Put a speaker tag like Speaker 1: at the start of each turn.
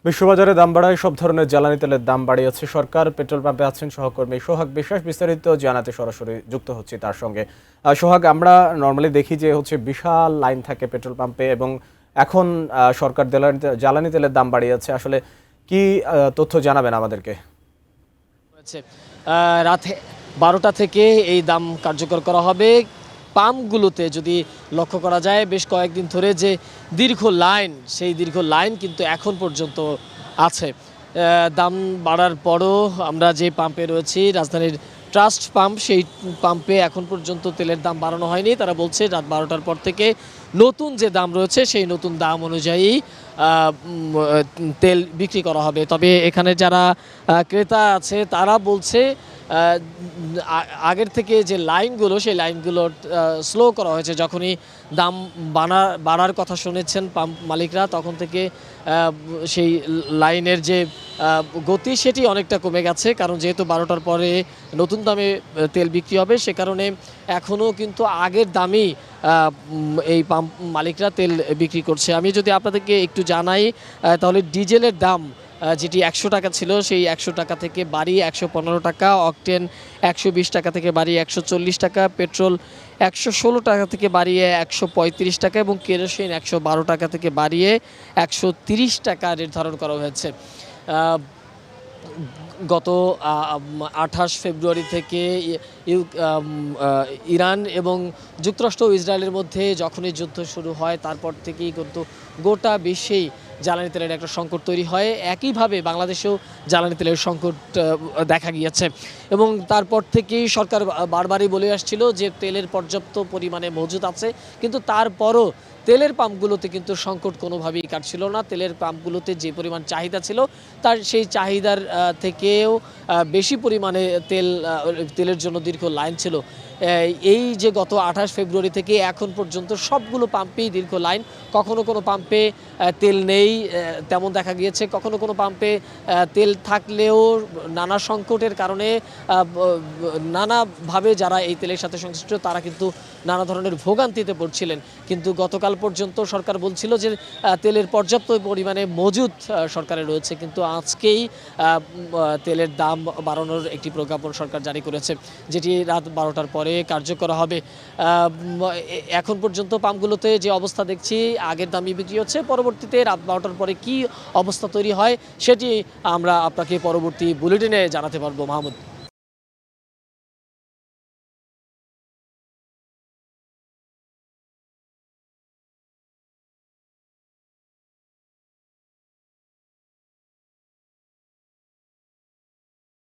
Speaker 1: বিশ্ববাজারে দাম বাড়ায় সব ধরনের জ্বালানি তেলের দাম বাড়িয়েছে সরকার। পেট্রোল পাম্পে আছেন সহকর্মী সোহাগ বিশ্বাস, বিস্তারিত জানাতে সরাসরি যুক্ত হচ্ছে তার সঙ্গে। সোহাগ, আমরা নর্মালি দেখি যে বিশাল লাইন থাকে পেট্রোল পাম্পে, এবং এখন সরকার জ্বালানি তেলের দাম বাড়িয়েছে। আসলে কি তথ্য জানাবেন আমাদেরকে?
Speaker 2: রাত 12টা থেকে এই দাম কার্যকর করা হবে। পাম্পগুলোতে যদি লক্ষ্য করা যায়, বেশ কয়েকদিন ধরে যে দীর্ঘ লাইন, সেই দীর্ঘ লাইন কিন্তু এখন পর্যন্ত আছে। দাম বাড়ার পরও আমরা যে পাম্পে রয়েছি, রাজধানীর ট্রাস্ট পাম্প, সেই পাম্পে এখন পর্যন্ত তেলের দাম বাড়ানো হয়নি। তারা বলছে রাত 12টার পর থেকে নতুন যে দাম রয়েছে সেই নতুন দাম অনুযায়ী তেল বিক্রি করা হবে। তবে এখানে যারা ক্রেতা আছে তারা বলছে আগের থেকে যে লাইনগুলো, সেই লাইনগুলো স্লো করা হয়েছে। যখনই দাম বাড়ার কথা শুনেছেন পাম্প মালিকরা, তখন থেকে সেই লাইনের যে গতি সেটি অনেকটা কমে গেছে। কারণ যেহেতু 12টার পরে নতুন দামে তেল বিক্রি হবে, সে কারণে এখনও কিন্তু আগের দামেই এই পাম্প মালিকরা তেল বিক্রি করছে। আমি যদি আপনাদেরকে একটু জানাই, তাহলে ডিজেলের দাম যেটি 100 টাকা ছিল, সেই 100 টাকা থেকে বাড়িয়ে 115 টাকা, অকটেন 120 টাকা থেকে বাড়িয়ে 140 টাকা, পেট্রোল 116 টাকা থেকে বাড়িয়ে 135 টাকা এবং কেরোসিন 112 টাকা থেকে বাড়িয়ে 130 টাকা নির্ধারণ করা হয়েছে। গত 28 ফেব্রুয়ারি থেকে ইরান এবং যুক্তরাষ্ট্র ও ইসরায়েলের মধ্যে যখনই যুদ্ধ শুরু হয়, তারপর থেকেই কিন্তু গোটা বিশ্বেই জ্বালানি তেলের একটা সংকট তৈরি হয়। একইভাবে বাংলাদেশেও জ্বালানি তেলের সংকট দেখা গিয়েছে এবং তারপর থেকেই সরকার বারবারই বলে আসছিল যে তেলের পর্যাপ্ত পরিমাণে মজুদ আছে, কিন্তু তারপরও তেলের পাম্পগুলোতে কিন্তু সংকট কোনোভাবেই কাটছিল না। তেলের পাম্পগুলোতে যে পরিমাণ চাহিদা ছিল, তার সেই চাহিদার থেকেও বেশি পরিমাণে তেলের জন্য দীর্ঘ লাইন ছিল। এই যে গত 28 ফেব্রুয়ারি থেকে এখন পর্যন্ত সবগুলো পাম্পেই দীর্ঘ লাইন। কখনো কোনো পাম্পে তেল নেই তেমন দেখা গিয়েছে, কখনো কোনো পাম্পে তেল থাকলেও নানা সংকটের কারণে নানাভাবে যারা এই তেলের সাথে সংশ্লিষ্ট তারা কিন্তু নানা ধরনের ভোগান্তিতে পড়ছিলেন। কিন্তু গতকাল পর্যন্ত সরকার বলছিল যে তেলের পর্যাপ্ত পরিমাণে মজুদ সরকারের রয়েছে, কিন্তু আজকেই তেলের দাম বাড়ানোর একটি প্রজ্ঞাপন সরকার জারি করেছে, যেটি রাত 12টার পরে কার্যকর হবে। এখন পর্যন্ত পাম্পগুলোতে যে অবস্থা দেখছি, আগের দামই বিক্রি হচ্ছে। পরবর্তীতে রাত 12টার পরে কি অবস্থা তৈরি হয় সেটি আমরা আপনাকে পরবর্তী বুলেটিনে জানাতে পারবো। মাহমুদ।